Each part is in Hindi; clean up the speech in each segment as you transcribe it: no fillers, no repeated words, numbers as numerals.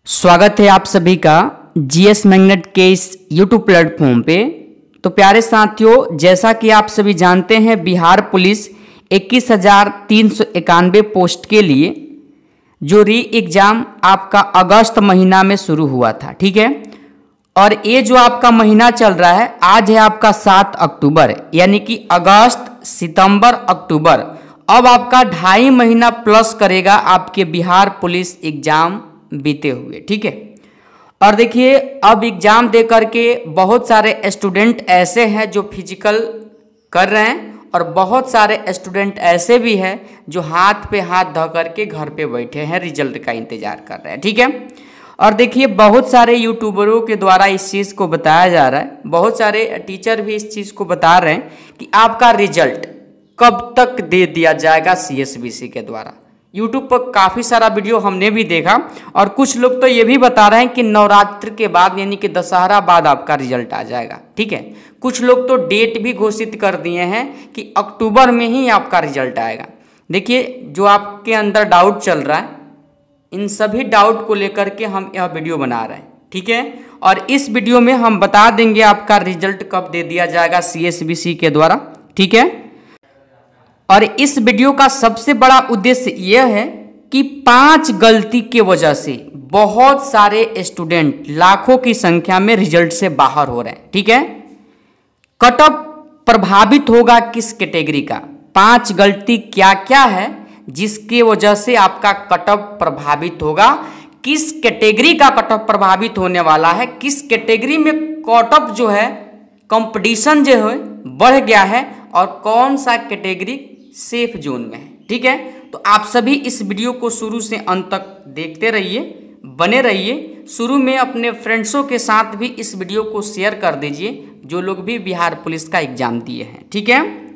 स्वागत है आप सभी का जीएस मैग्नेट के इस यूट्यूब प्लेटफॉर्म पे। तो प्यारे साथियों, जैसा कि आप सभी जानते हैं, बिहार पुलिस 21,391 पोस्ट के लिए जो री एग्ज़ाम आपका अगस्त महीना में शुरू हुआ था, ठीक है। और ये जो आपका महीना चल रहा है, आज है आपका 7 अक्टूबर, यानी कि अगस्त, सितंबर, अक्टूबर, अब आपका 2.5 महीना प्लस करेगा आपके बिहार पुलिस एग्ज़ाम बीते हुए, ठीक है। और देखिए, अब एग्ज़ाम दे करके बहुत सारे स्टूडेंट ऐसे हैं जो फिजिकल कर रहे हैं, और बहुत सारे स्टूडेंट ऐसे भी हैं जो हाथ पे हाथ धो करके घर पे बैठे हैं, रिजल्ट का इंतज़ार कर रहे हैं, ठीक है। और देखिए, बहुत सारे यूट्यूबरों के द्वारा इस चीज़ को बताया जा रहा है, बहुत सारे टीचर भी इस चीज़ को बता रहे हैं कि आपका रिजल्ट कब तक दे दिया जाएगा CSBC के द्वारा। यूट्यूब पर काफ़ी सारा वीडियो हमने भी देखा, और कुछ लोग तो ये भी बता रहे हैं कि नवरात्र के बाद, यानी कि दशहरा बाद आपका रिजल्ट आ जाएगा, ठीक है। कुछ लोग तो डेट भी घोषित कर दिए हैं कि अक्टूबर में ही आपका रिजल्ट आएगा। देखिए, जो आपके अंदर डाउट चल रहा है, इन सभी डाउट को लेकर के हम यह वीडियो बना रहे हैं, ठीक है। और इस वीडियो में हम बता देंगे आपका रिजल्ट कब दे दिया जाएगा CSBC के द्वारा, ठीक है। और इस वीडियो का सबसे बड़ा उद्देश्य यह है कि 5 गलती के वजह से बहुत सारे स्टूडेंट लाखों की संख्या में रिजल्ट से बाहर हो रहे हैं, ठीक है। कट ऑफ प्रभावित होगा किस कैटेगरी का, 5 गलती क्या क्या है जिसके वजह से आपका कट ऑफ प्रभावित होगा, किस कैटेगरी का कट ऑफ प्रभावित होने वाला है, किस कैटेगरी में कट ऑफ जो है कंपटीशन जो है बढ़ गया है, और कौन सा कैटेगरी सेफ जोन में है, ठीक है। तो आप सभी इस वीडियो को शुरू से अंत तक देखते रहिए, बने रहिए। शुरू में अपने फ्रेंड्सों के साथ भी इस वीडियो को शेयर कर दीजिए जो लोग भी बिहार पुलिस का एग्जाम दिए हैं, ठीक है।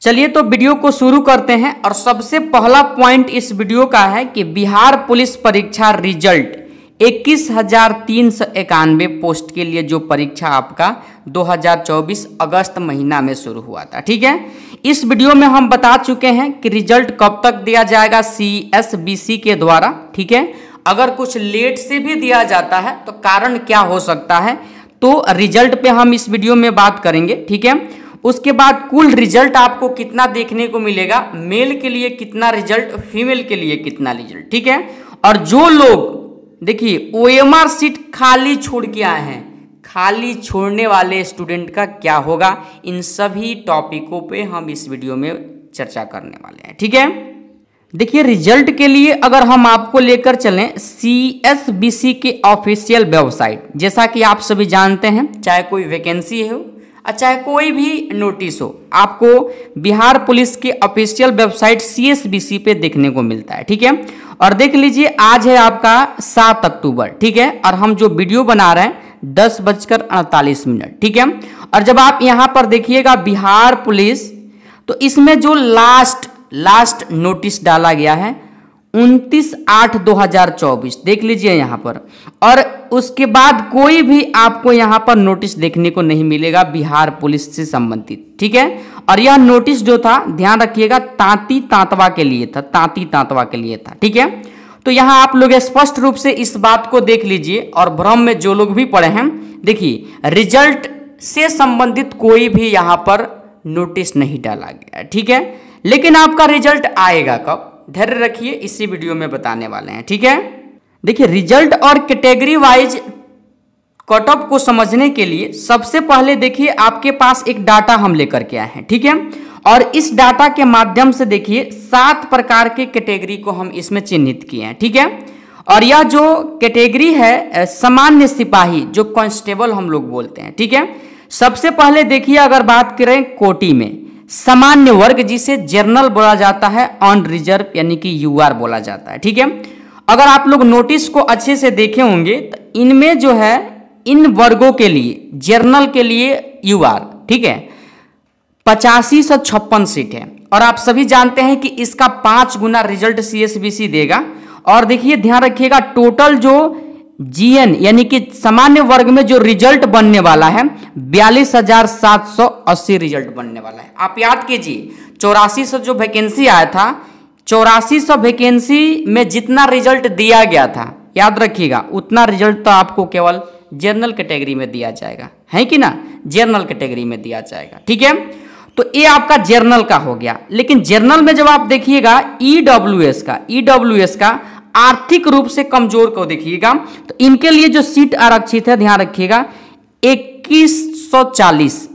चलिए, तो वीडियो को शुरू करते हैं। और सबसे पहला पॉइंट इस वीडियो का है कि बिहार पुलिस परीक्षा रिजल्ट 21,391 पोस्ट के लिए जो परीक्षा आपका 2024 अगस्त महीना में शुरू हुआ था, ठीक है। इस वीडियो में हम बता चुके हैं कि रिजल्ट कब तक दिया जाएगा CSBC के द्वारा, ठीक है। अगर कुछ लेट से भी दिया जाता है तो कारण क्या हो सकता है, तो रिजल्ट पे हम इस वीडियो में बात करेंगे, ठीक है। उसके बाद कुल रिजल्ट आपको कितना देखने को मिलेगा, मेल के लिए कितना रिजल्ट, फीमेल के लिए कितना रिजल्ट, ठीक है। और जो लोग देखिए OMR सीट खाली छोड़ के आए हैं, खाली छोड़ने वाले स्टूडेंट का क्या होगा, इन सभी टॉपिकों पे हम इस वीडियो में चर्चा करने वाले हैं, ठीक है। देखिए, रिजल्ट के लिए अगर हम आपको लेकर चलें CSBC के ऑफिशियल वेबसाइट, जैसा कि आप सभी जानते हैं, चाहे कोई वैकेंसी हो और चाहे कोई भी नोटिस हो, आपको बिहार पुलिस के ऑफिशियल वेबसाइट CSBC पे देखने को मिलता है, ठीक है। और देख लीजिए, आज है आपका 7 अक्टूबर, ठीक है। और हम जो वीडियो बना रहे हैं 10:48, ठीक है। और जब आप यहाँ पर देखिएगा बिहार पुलिस, तो इसमें जो लास्ट नोटिस डाला गया है 29/8/2024, देख लीजिए यहाँ पर। और उसके बाद कोई भी आपको यहाँ पर नोटिस देखने को नहीं मिलेगा बिहार पुलिस से संबंधित, ठीक है। और यह नोटिस जो था, ध्यान रखिएगा, तांती तांतवा के लिए था, तांती तांतवा के लिए था, ठीक है। तो यहाँ आप लोग स्पष्ट रूप से इस बात को देख लीजिए, और भ्रम में जो लोग भी पड़े हैं, देखिए रिजल्ट से संबंधित कोई भी यहाँ पर नोटिस नहीं डाला गया, ठीक है। लेकिन आपका रिजल्ट आएगा कब, धैर्य रखिए, इसी वीडियो में बताने वाले हैं, ठीक है। देखिए, रिजल्ट और कैटेगरी वाइज कट ऑफ को समझने के लिए सबसे पहले देखिए आपके पास एक डाटा हम लेकर के आए हैं, ठीक है। और इस डाटा के माध्यम से देखिए 7 प्रकार के कैटेगरी को हम इसमें चिन्हित किए हैं, ठीक है। और यह जो कैटेगरी है सामान्य सिपाही, जो कांस्टेबल हम लोग बोलते हैं, ठीक है। सबसे पहले देखिए, अगर बात करें कोटि में, सामान्य वर्ग जिसे जनरल बोला जाता है, ऑन रिजर्व यानी कि UR बोला जाता है, ठीक है। अगर आप लोग नोटिस को अच्छे से देखे होंगे तो इनमें जो है, इन वर्गों के लिए, जनरल के लिए UR, ठीक है, 8556 सीट है। और आप सभी जानते हैं कि इसका 5 गुना रिजल्ट CSBC देगा। और देखिए, ध्यान रखिएगा, टोटल जो GN यानी कि सामान्य वर्ग में जो रिजल्ट बनने वाला है 42,780 रिजल्ट बनने वाला है। आप याद कीजिए, 8400 जो वैकेंसी आया था, 8400 वैकेंसी में जितना रिजल्ट दिया गया था, याद रखिएगा, उतना रिजल्ट तो आपको केवल जनरल कैटेगरी में दिया जाएगा, है कि ना, जनरल कैटेगरी में दिया जाएगा। ठीक है, तो ये आपका जनरल का हो गया। लेकिन जनरल में जब आप देखिएगा ईडब्ल्यूएस का आर्थिक रूप से कमजोर को देखिएगा, तो इनके लिए जो सीट आरक्षित है, ध्यान रखिएगा, 2140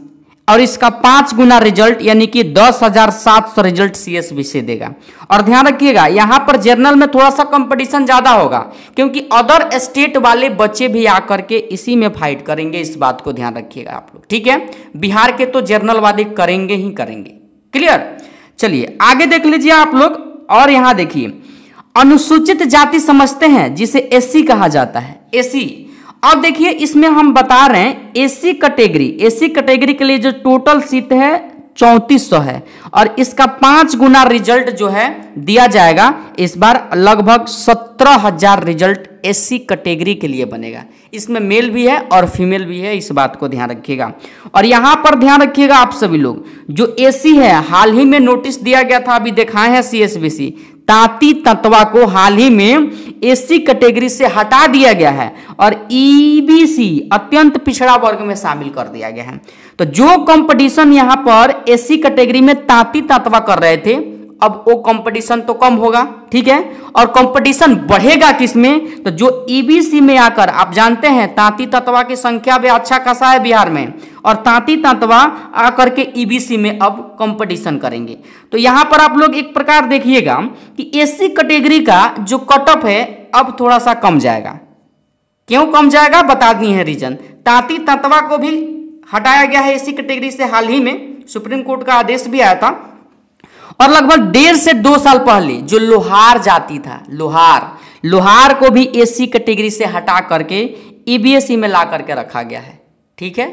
और इसका 5 गुना रिजल्ट यानी कि 10,700 रिजल्ट सीएसबी से देगा। और ध्यान रखिएगा यहाँ पर जनरल में थोड़ा सा कंपटीशन ज्यादा होगा, क्योंकि अदर स्टेट वाले बच्चे भी आकर के इसी में फाइट करेंगे, इस बात को ध्यान रखिएगा आप लोग। ठीक है, बिहार के तो जनरल वाले करेंगे ही करेंगे। क्लियर, चलिए आगे देख लीजिए आप लोग। और यहाँ देखिए, अनुसूचित जाति समझते हैं जिसे एससी कहा जाता है, एससी। अब देखिए इसमें हम बता रहे हैं एससी कैटेगरी के लिए जो टोटल सीट है 3400 है, और इसका 5 गुना रिजल्ट जो है दिया जाएगा। इस बार लगभग 17,000 रिजल्ट एससी कैटेगरी के लिए बनेगा। इसमें मेल भी है और फीमेल भी है, इस बात को ध्यान रखिएगा। और यहाँ पर ध्यान रखिएगा आप सभी लोग, जो एससी है, हाल ही में नोटिस दिया गया था, अभी दिखाए हैं सीएसबीसी, तांती तंतवा को हाल ही में एससी कैटेगरी से हटा दिया गया है और ईबीसी अत्यंत पिछड़ा वर्ग में शामिल कर दिया गया है। तो जो कंपटीशन यहाँ पर एससी कैटेगरी में तांती तंतवा कर रहे थे, अब वो कंपटीशन तो कम होगा। ठीक है, और कंपटीशन बढ़ेगा किसमें, तो जो ईबीसी में आकर, आप जानते हैं तांती तंतवा की संख्या भी अच्छा खासा है बिहार में, और तांती तंतवा आकर के ईबीसी में अब कंपटीशन करेंगे। तो यहां पर आप लोग एक प्रकार देखिएगा कि एससी कैटेगरी का जो कट ऑफ है अब थोड़ा सा कम जाएगा। क्यों कम जाएगा, बता दी है रीजन। तांती तंतवा को भी हटाया गया है एससी कैटेगरी से, हाल ही में सुप्रीम कोर्ट का आदेश भी आया था। और लगभग 1.5 से 2 साल पहले जो लोहार जाति था, लोहार को भी एससी कैटेगरी से हटा करके ईबीसी में ला करके रखा गया है। ठीक है,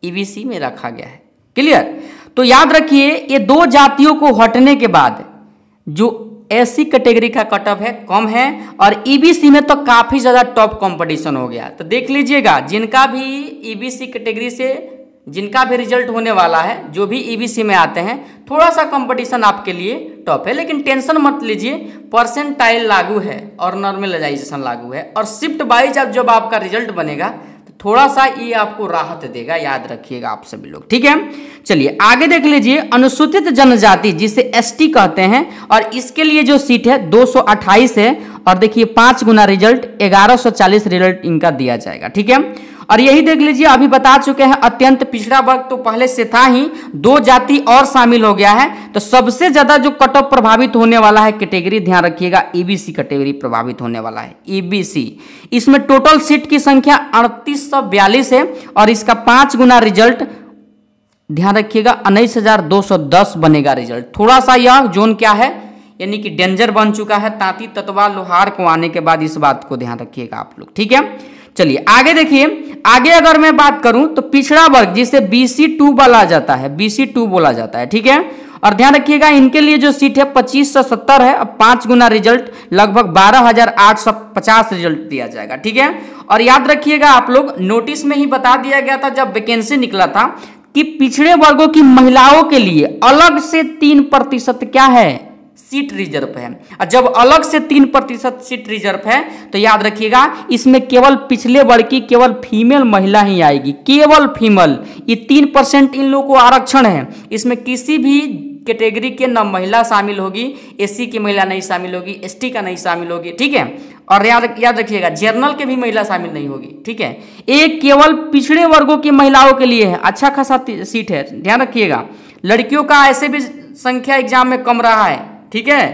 ईबीसी में रखा गया है। क्लियर, तो याद रखिए ये 2 जातियों को हटने के बाद जो एससी कैटेगरी का कट ऑफ है कम है, और ईबीसी में तो काफी ज्यादा टॉप कंपटीशन हो गया। तो देख लीजिएगा, जिनका भी ईबीसी कैटेगरी से जिनका भी रिजल्ट होने वाला है, जो भी ईबीसी में आते हैं, थोड़ा सा कंपटीशन आपके लिए टॉप है। लेकिन टेंशन मत लीजिए, परसेंटाइल लागू है और नॉर्मलाइजेशन लागू है, और शिफ्ट वाइज जब आपका रिजल्ट बनेगा तो थोड़ा सा ये आपको राहत देगा, याद रखिएगा आप सभी लोग। ठीक है, चलिए आगे देख लीजिए। अनुसूचित जनजाति जिसे एसटी कहते हैं, और इसके लिए जो सीट है 228 है, और देखिए 5 गुना रिजल्ट 1140 रिजल्ट इनका दिया जाएगा। ठीक है, और यही देख लीजिए, अभी बता चुके हैं अत्यंत पिछड़ा वर्ग तो पहले से था ही, 2 जाति और शामिल हो गया है। तो सबसे ज्यादा जो कट ऑफ प्रभावित होने वाला है कैटेगरी, ध्यान रखिएगा, ईबीसी कैटेगरी प्रभावित होने वाला है, ईबीसी। इसमें टोटल सीट की संख्या 3842 है, और इसका 5 गुना रिजल्ट, ध्यान रखिएगा, 19,210 बनेगा रिजल्ट। थोड़ा सा यह जोन क्या है, यानी कि डेंजर बन चुका है तांती तंतवा लोहार को आने के बाद, इस बात को ध्यान रखिएगा आप लोग। ठीक है, चलिए आगे देखिए। आगे अगर मैं बात करूं तो पिछड़ा वर्ग जिसे BC2 बोला जाता है, BC2 बोला जाता है। ठीक है, और ध्यान रखिएगा इनके लिए जो सीट है 2570 है, अब 5 गुना रिजल्ट लगभग 12,850 रिजल्ट दिया जाएगा। ठीक है, और याद रखिएगा आप लोग, नोटिस में ही बता दिया गया था जब वैकेंसी निकला था कि पिछड़े वर्गों की महिलाओं के लिए अलग से 3% क्या है, सीट रिजर्व है। और जब अलग से 3% सीट रिजर्व है, तो याद रखिएगा इसमें केवल पिछले वर्ग की केवल फीमेल महिला ही आएगी, केवल फीमेल। ये 3% इन लोगों को आरक्षण है, इसमें किसी भी कैटेगरी के न महिला शामिल होगी, एससी की महिला नहीं शामिल होगी, एसटी का नहीं शामिल होगी। ठीक है, और याद रखिएगा जनरल के भी महिला शामिल नहीं होगी। ठीक है, एक केवल पिछड़े वर्गों की महिलाओं के लिए है, अच्छा खासा सीट है, ध्यान रखिएगा। लड़कियों का ऐसे भी संख्या एग्जाम में कम रहा है। ठीक है,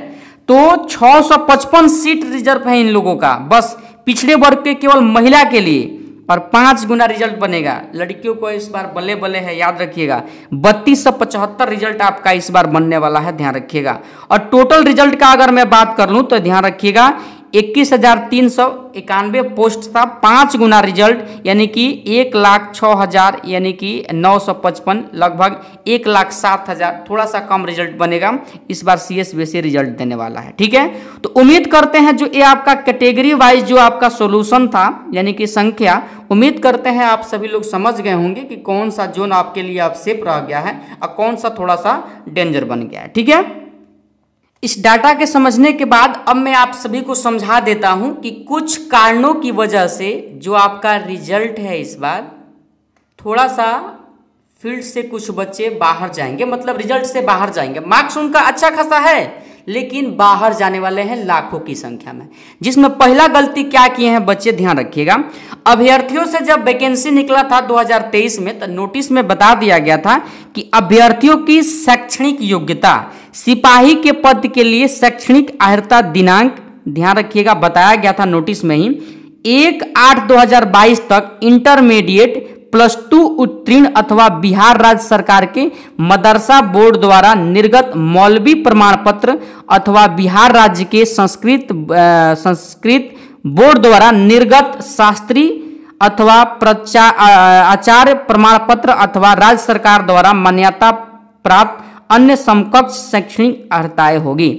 तो 655 सीट रिजर्व है इन लोगों का, बस पिछड़े वर्ग के केवल महिला के लिए, और 5 गुना रिजल्ट बनेगा। लड़कियों को इस बार बल्ले बल्ले है, याद रखिएगा 3275 रिजल्ट आपका इस बार बनने वाला है, ध्यान रखिएगा। और टोटल रिजल्ट का अगर मैं बात कर लूं तो ध्यान रखिएगा 21,391 पोस्ट था, 5 गुना रिजल्ट यानी कि 1,06,000 यानी कि 955, लगभग 1,07,000, थोड़ा सा कम रिजल्ट बनेगा इस बार सीएसबीसी रिजल्ट देने वाला है। ठीक है, तो उम्मीद करते हैं जो ये आपका कैटेगरी वाइज जो आपका सॉल्यूशन था यानी कि संख्या, उम्मीद करते हैं आप सभी लोग समझ गए होंगे कि कौन सा जोन आपके लिए अब सेफ रह गया है और कौन सा थोड़ा सा डेंजर बन गया है। ठीक है, इस डाटा के समझने के बाद अब मैं आप सभी को समझा देता हूं कि कुछ कारणों की वजह से जो आपका रिजल्ट है इस बार थोड़ा सा फील्ड से कुछ बच्चे बाहर जाएंगे, मतलब रिजल्ट से बाहर जाएंगे। मार्क्स उनका अच्छा खासा है लेकिन बाहर जाने वाले हैं लाखों की संख्या में। जिसमें पहला गलती क्या किए हैं बच्चे, ध्यान रखिएगा। अभ्यर्थियों से जब वैकेंसी निकला था 2023 में तो नोटिस में बता दिया गया था कि अभ्यर्थियों की शैक्षणिक योग्यता, सिपाही के पद के लिए शैक्षणिक अर्हता दिनांक, ध्यान रखिएगा, बताया गया था नोटिस में ही 1/8/2022 तक इंटरमीडिएट +2 उत्तीर्ण अथवा बिहार राज्य सरकार के मदरसा बोर्ड द्वारा निर्गत मौलवी प्रमाण पत्र अथवा बिहार राज्य के संस्कृत बोर्ड द्वारा निर्गत शास्त्री अथवा आचार्य प्रमाण पत्र अथवा राज्य सरकार द्वारा मान्यता प्राप्त अन्य समकक्ष शैक्षणिक अर्हताएं होगी।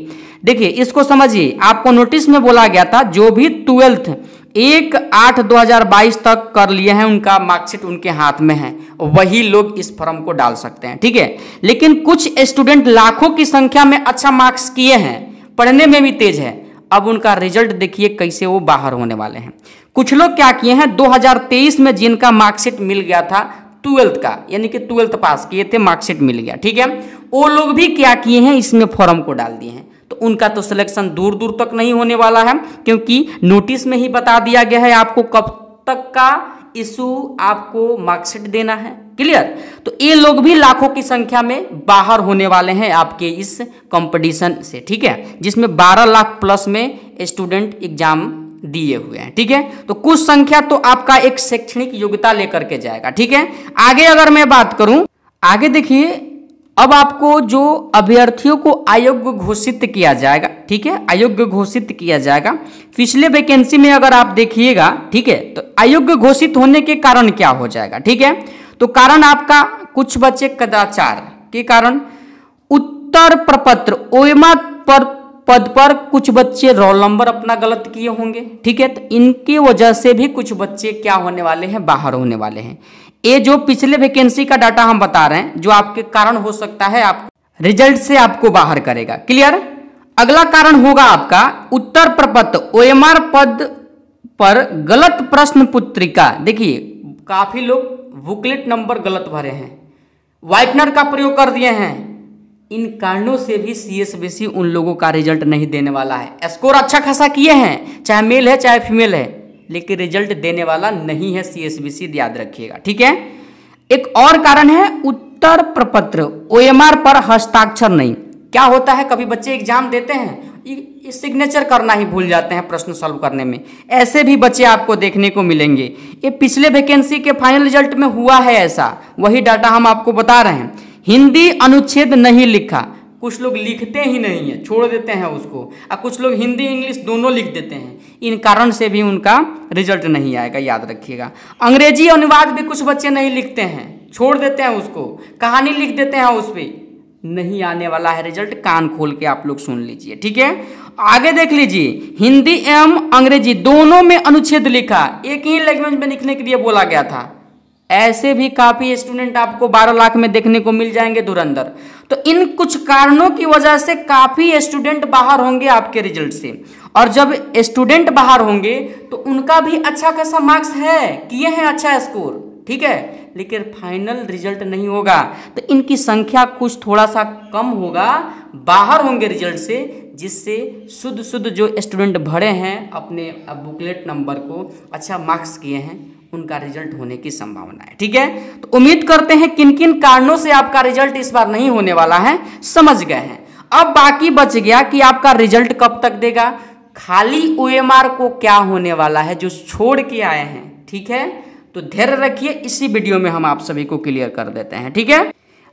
देखिए इसको समझिए, आपको नोटिस में बोला गया था जो भी 12th 1/8/2022 तक कर लिए हैं उनका मार्कशीट उनके हाथ में है, वही लोग इस फॉर्म को डाल सकते हैं, ठीक है। लेकिन कुछ स्टूडेंट लाखों की संख्या में अच्छा मार्क्स किए हैं, पढ़ने में भी तेज है, अब उनका रिजल्ट देखिए कैसे वो बाहर होने वाले हैं। कुछ लोग क्या किए हैं 2023 में जिनका मार्कशीट मिल गया था 12th का, यानी कि 12th पास किए थे, मार्कशीट मिल गया, ठीक है, वो लोग भी क्या किए हैं इसमें फॉर्म को डाल दिए हैं। तो उनका तो सिलेक्शन दूर दूर तक नहीं होने वाला है, क्योंकि नोटिस में ही बता दिया गया है आपको कब तक का इशू आपको मार्कशीट देना है, क्लियर। तो ये लोग भी लाखों की संख्या में बाहर होने वाले हैं आपके इस कंपटीशन से, ठीक है, जिसमें 12 लाख प्लस में स्टूडेंट एग्जाम दिए हुए हैं, ठीक है। तो कुछ संख्या तो आपका एक शैक्षणिक योग्यता लेकर के जाएगा, ठीक है। आगे अगर मैं बात करूं, आगे देखिए, अब आपको जो अभ्यर्थियों को अयोग्य घोषित किया जाएगा, ठीक है, अयोग्य घोषित किया जाएगा। पिछले वैकेंसी में अगर आप देखिएगा, ठीक है, तो अयोग्य घोषित होने के कारण क्या हो जाएगा, ठीक है। तो कारण आपका कुछ बच्चे कदाचार के कारण उत्तर प्रपत्र ओएमआर पद पर कुछ बच्चे रोल नंबर अपना गलत किए होंगे, ठीक है। तो इनकी वजह से भी कुछ बच्चे क्या होने वाले हैं, बाहर होने वाले हैं। ये जो पिछले वैकेंसी का डाटा हम बता रहे हैं, जो आपके कारण हो सकता है आप रिजल्ट से आपको बाहर करेगा, क्लियर। अगला कारण होगा आपका उत्तर प्रपत्र ओएमआर पद पर गलत प्रश्न पुत्रिका। देखिए काफी लोग बुकलेट नंबर गलत भरे हैं, व्हाइटनर का प्रयोग कर दिए हैं, इन कारणों से भी सीएसबीसी उन लोगों का रिजल्ट नहीं देने वाला है। स्कोर अच्छा खासा किए हैं, चाहे मेल है चाहे फीमेल है, लेकिन रिजल्ट देने वाला नहीं है सीएसबीसी, याद रखिएगा, ठीक है। एक और कारण है उत्तर प्रपत्र ओएमआर पर हस्ताक्षर नहीं। क्या होता है, कभी बच्चे एग्जाम देते हैं सिग्नेचर करना ही भूल जाते हैं प्रश्न सॉल्व करने में, ऐसे भी बच्चे आपको देखने को मिलेंगे। ये पिछले वैकेंसी के फाइनल रिजल्ट में हुआ है ऐसा, वही डाटा हम आपको बता रहे हैं। हिंदी अनुच्छेद नहीं लिखा, कुछ लोग लिखते ही नहीं है, छोड़ देते हैं उसको, और कुछ लोग हिंदी इंग्लिश दोनों लिख देते हैं, इन कारण से भी उनका रिजल्ट नहीं आएगा, याद रखिएगा। अंग्रेजी अनुवाद भी कुछ बच्चे नहीं लिखते हैं, छोड़ देते हैं उसको, कहानी लिख देते हैं उस पर, नहीं आने वाला है रिजल्ट, कान खोल के आप लोग सुन लीजिए, ठीक है। आगे देख लीजिए, हिंदी एवं अंग्रेजी दोनों में अनुच्छेद लिखा, एक ही लैंग्वेज में लिखने के लिए बोला गया था, ऐसे भी काफी स्टूडेंट आपको 12 लाख में देखने को मिल जाएंगे धुरंधर। तो इन कुछ कारणों की वजह से काफी स्टूडेंट बाहर होंगे आपके रिजल्ट से, और जब स्टूडेंट बाहर होंगे तो उनका भी अच्छा खासा मार्क्स है, किए हैं अच्छा स्कोर, ठीक है, लेकिन फाइनल रिजल्ट नहीं होगा, तो इनकी संख्या कुछ थोड़ा सा कम होगा, बाहर होंगे रिजल्ट से, जिससे शुद्ध जो स्टूडेंट भरे हैं अपने बुकलेट नंबर को, अच्छा मार्क्स किए हैं, उनका रिजल्ट होने की संभावना है, ठीक है। तो उम्मीद करते हैं किन किन कारणों से आपका रिजल्ट इस बार नहीं होने वाला है समझ गए हैं। अब बाकी बच गया कि आपका रिजल्ट कब तक देगा, खाली ओएमआर को क्या होने वाला है जो छोड़ के आए हैं, ठीक है। तो धैर्य रखिए, इसी वीडियो में हम आप सभी को क्लियर कर देते हैं, ठीक है।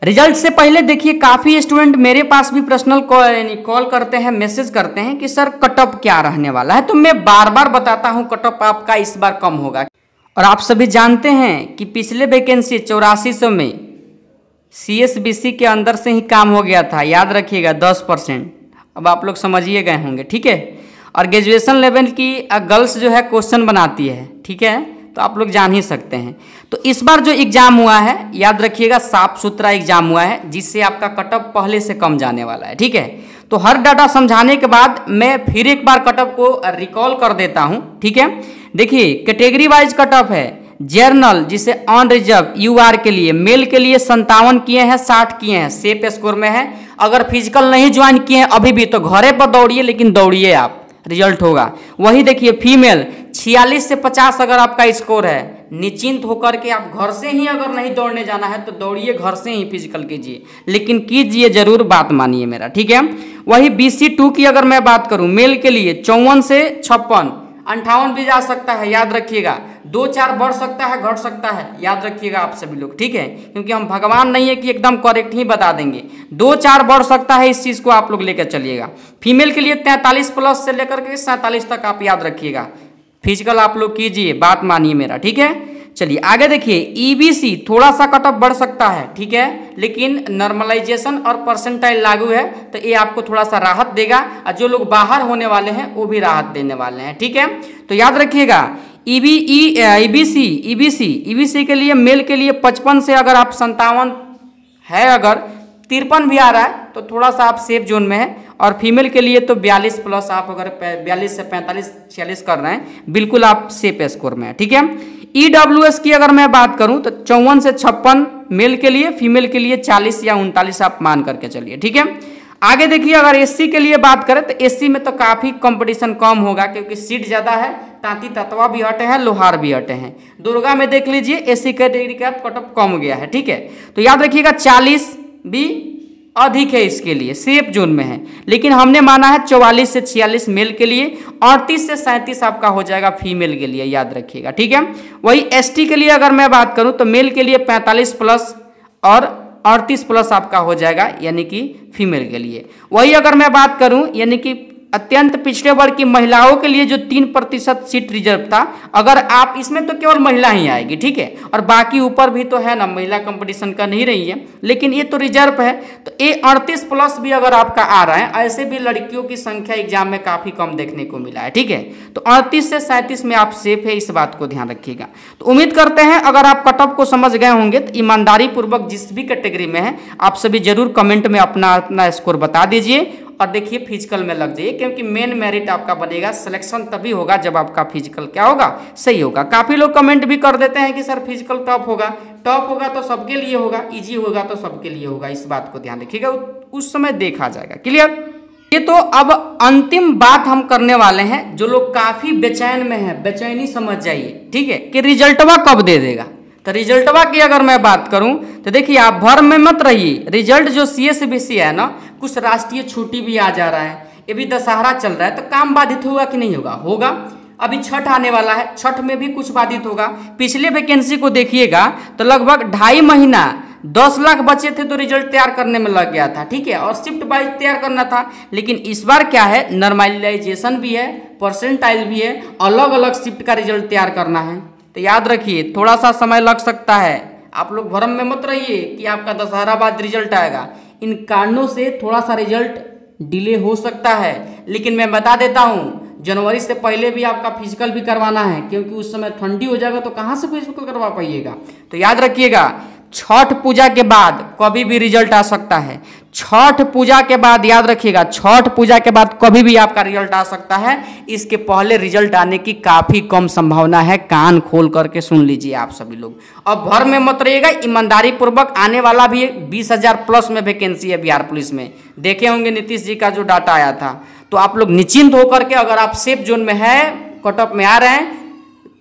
रिजल्ट से पहले देखिए काफी स्टूडेंट मेरे पास भी पर्सनल कॉल करते हैं, मैसेज करते हैं कि सर कट ऑफ क्या रहने वाला है। तो मैं बार बार बताता हूं कट ऑफ आपका इस बार कम होगा, और आप सभी जानते हैं कि पिछले वैकेंसी 8400 में सीएसबीसी के अंदर से ही काम हो गया था, याद रखिएगा 10%, अब आप लोग समझिए गए होंगे, ठीक है। और ग्रेजुएशन लेवल की गर्ल्स जो है क्वेश्चन बनाती है, ठीक है, तो आप लोग जान ही सकते हैं। तो इस बार जो एग्जाम हुआ है, याद रखिएगा साफ सुथरा एग्जाम हुआ है, जिससे आपका कट ऑफ पहले से कम जाने वाला है, ठीक है। तो हर डाटा समझाने के बाद मैं फिर एक बार कट ऑफ को रिकॉल कर देता हूं, ठीक है। देखिए कैटेगरी वाइज कट ऑफ है। जर्नल जिसे ऑन रिजर्व यूआर के लिए मेल के लिए 57 किए हैं, 60 किए हैं, सेफ स्कोर में है। अगर फिजिकल नहीं ज्वाइन किए हैं अभी भी तो घरे पर दौड़िए, लेकिन दौड़िए आप, रिजल्ट होगा। वही देखिए फीमेल 46 से 50 अगर आपका स्कोर है, निश्चिंत होकर के आप घर से ही, अगर नहीं दौड़ने जाना है तो दौड़िए, घर से ही फिजिकल कीजिए, लेकिन कीजिए जरूर, बात मानिए मेरा, ठीक है। वही BC2 की अगर मैं बात करूं मेल के लिए 54 से 56, 58 भी जा सकता है, याद रखिएगा। 2-4 बढ़ सकता है, घट सकता है, याद रखिएगा आप सभी लोग, ठीक है, क्योंकि हम भगवान नहीं है कि एकदम करेक्ट ही बता देंगे। 2-4 बढ़ सकता है, इस चीज़ को आप लोग लेकर चलिएगा। फीमेल के लिए 43 प्लस से लेकर के 47 तक आप याद रखिएगा। फिजिकल आप लोग कीजिए, बात मानिए मेरा, ठीक है। चलिए आगे देखिए EBC थोड़ा सा कट ऑफ बढ़ सकता है, ठीक है, लेकिन नॉर्मलाइजेशन और परसेंटाइल लागू है तो ये आपको थोड़ा सा राहत देगा, और जो लोग बाहर होने वाले हैं वो भी राहत देने वाले हैं, ठीक है। तो याद रखिएगा EBC के लिए मेल के लिए 55 से अगर आप 57 है, अगर 53 भी आ रहा है तो थोड़ा सा आप सेफ जोन में है। और फीमेल के लिए तो 42 प्लस, आप अगर 42 से 45-46 कर रहे हैं, बिल्कुल आप सेफ स्कोर में है, ठीक है। EWS की अगर मैं बात करूं तो 54 से 56 मेल के लिए, फीमेल के लिए 40 या 39 आप मान करके चलिए, ठीक है। आगे देखिए अगर SC के लिए बात करें तो SC में तो काफ़ी कंपटीशन कम होगा, क्योंकि सीट ज़्यादा है, तांती तत्वा भी हटे हैं, लोहार भी हटे हैं। दुर्गा में देख लीजिए SC कैटेगरी का कट ऑफ कम गया है, ठीक है। तो याद रखिएगा 40 भी अधिक है, इसके लिए सेफ जोन में है, लेकिन हमने माना है 44 से 46 मेल के लिए, 38 से 37 आपका हो जाएगा फीमेल के लिए, याद रखिएगा, ठीक है। वही ST के लिए अगर मैं बात करूं तो मेल के लिए 45 प्लस और 38 प्लस आपका हो जाएगा, यानी कि फीमेल के लिए। वही अगर मैं बात करूं यानी कि अत्यंत पिछड़े वर्ग की महिलाओं के लिए जो 3% सीट रिजर्व था, अगर आप इसमें तो केवल महिला ही आएगी, ठीक है, और बाकी ऊपर भी तो है ना, महिला कंपटीशन कर नहीं रही है, लेकिन ये तो रिजर्व है। तो ये 38 प्लस भी अगर आपका आ रहा है, ऐसे भी लड़कियों की संख्या एग्जाम में काफ़ी कम देखने को मिला है, ठीक है। तो 38 से 37 में आप सेफ है, इस बात को ध्यान रखिएगा। तो उम्मीद करते हैं अगर आप कट ऑफ को समझ गए होंगे तो ईमानदारी पूर्वक जिस भी कैटेगरी में है आप सभी जरूर कमेंट में अपना अपना स्कोर बता दीजिए, और देखिए फिजिकल में लग जाइए, क्योंकि मेन मेरिट आपका बनेगा, सिलेक्शन तभी होगा जब आपका फिजिकल क्या होगा, सही होगा। काफ़ी लोग कमेंट भी कर देते हैं कि सर फिजिकल टफ होगा तो सबके लिए होगा, इजी होगा तो सबके लिए होगा, इस बात को ध्यान रखिएगा, उस समय देखा जाएगा, क्लियर। ये तो अब अंतिम बात हम करने वाले हैं, जो लोग काफ़ी बेचैन में है, बेचैनी समझ जाइए, ठीक है, कि रिजल्टवा कब दे देगा। तो रिजल्टवा की अगर मैं बात करूं तो देखिए आप भर में मत रहिए, रिजल्ट जो CSBC है ना, कुछ राष्ट्रीय छुट्टी भी आ जा रहा है, ये भी दशहरा चल रहा है, तो काम बाधित होगा कि नहीं होगा, होगा। अभी छठ आने वाला है, छठ में भी कुछ बाधित होगा। पिछले वैकेंसी को देखिएगा तो लगभग 2.5 महीना 10 लाख बचे थे तो रिजल्ट तैयार करने में लग गया था, ठीक है, और शिफ्ट वाइज तैयार करना था। लेकिन इस बार क्या है, नॉर्मलाइजेशन भी है, परसेंटाइल भी है, अलग अलग शिफ्ट का रिजल्ट तैयार करना है। तो याद रखिए थोड़ा सा समय लग सकता है, आप लोग भ्रम में मत रहिए कि आपका दशहरा बाद रिजल्ट आएगा। इन कारणों से थोड़ा सा रिजल्ट डिले हो सकता है, लेकिन मैं बता देता हूँ जनवरी से पहले भी आपका फिजिकल भी करवाना है, क्योंकि उस समय ठंडी हो जाएगा तो कहाँ से फिजिकल करवा पाइएगा। तो याद रखिएगा छठ पूजा के बाद कभी भी रिजल्ट आ सकता है, छठ पूजा के बाद याद रखिएगा, छठ पूजा के बाद कभी भी आपका रिजल्ट आ सकता है। इसके पहले रिजल्ट आने की काफ़ी कम संभावना है, कान खोल करके सुन लीजिए आप सभी लोग। अब भर में मत रहिएगा, ईमानदारी पूर्वक आने वाला भी 20,000 प्लस में वैकेंसी है बिहार पुलिस में। देखे होंगे नीतीश जी का जो डाटा आया था, तो आप लोग निश्चिंत होकर के अगर आप सेफ जोन में है, कट ऑफ में आ रहे हैं,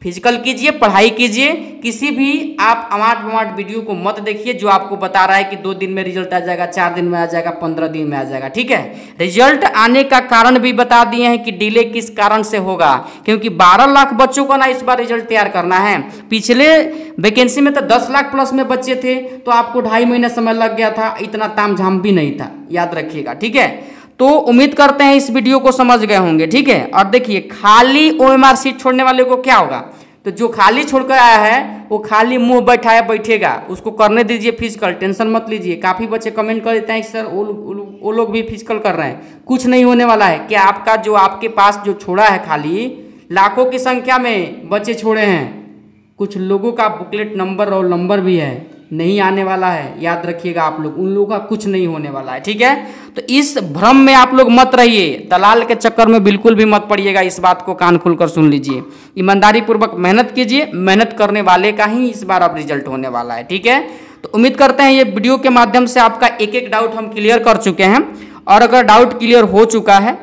फिजिकल कीजिए, पढ़ाई कीजिए। किसी भी आप अमाट वीडियो को मत देखिए जो आपको बता रहा है कि 2 दिन में रिजल्ट आ जाएगा, 4 दिन में आ जाएगा, 15 दिन में आ जाएगा, ठीक है। रिजल्ट आने का कारण भी बता दिए हैं कि डिले किस कारण से होगा, क्योंकि 12 लाख बच्चों को ना इस बार रिजल्ट तैयार करना है। पिछले वैकेंसी में तो 10 लाख प्लस में बच्चे थे, तो आपको 2.5 महीना समय लग गया था, इतना तामझाम भी नहीं था, याद रखिएगा, ठीक है। तो उम्मीद करते हैं इस वीडियो को समझ गए होंगे, ठीक है। और देखिए खाली OMR सीट छोड़ने वाले को क्या होगा, तो जो खाली छोड़कर आया है वो खाली मुंह बैठाया बैठेगा, उसको करने दीजिए फिजिकल, टेंशन मत लीजिए। काफ़ी बच्चे कमेंट कर देते हैं कि सर वो लोग भी फिजिकल कर रहे हैं, कुछ नहीं होने वाला है। क्या आपका जो आपके पास जो छोड़ा है खाली, लाखों की संख्या में बच्चे छोड़े हैं, कुछ लोगों का बुकलेट नंबर, रोल नंबर भी है, नहीं आने वाला है, याद रखिएगा आप लोग, उन लोगों का कुछ नहीं होने वाला है, ठीक है। तो इस भ्रम में आप लोग मत रहिए, दलाल के चक्कर में बिल्कुल भी मत पड़िएगा, इस बात को कान खोलकर सुन लीजिए। ईमानदारी पूर्वक मेहनत कीजिए, मेहनत करने वाले का ही इस बार अब रिजल्ट होने वाला है, ठीक है। तो उम्मीद करते हैं ये वीडियो के माध्यम से आपका एक एक डाउट हम क्लियर कर चुके हैं, और अगर डाउट क्लियर हो चुका है,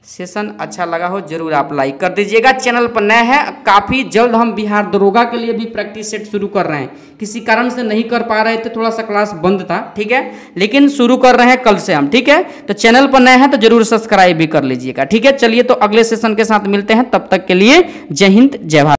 सेशन अच्छा लगा हो, जरूर आप लाइक कर दीजिएगा। चैनल पर नए हैं, काफ़ी जल्द हम बिहार दरोगा के लिए भी प्रैक्टिस सेट शुरू कर रहे हैं, किसी कारण से नहीं कर पा रहे थे, थोड़ा सा क्लास बंद था, ठीक है, लेकिन शुरू कर रहे हैं कल से हम, ठीक है। तो चैनल पर नए हैं तो जरूर सब्सक्राइब भी कर लीजिएगा, ठीक है। चलिए तो अगले सेशन के साथ मिलते हैं, तब तक के लिए जय हिंद जय भारत।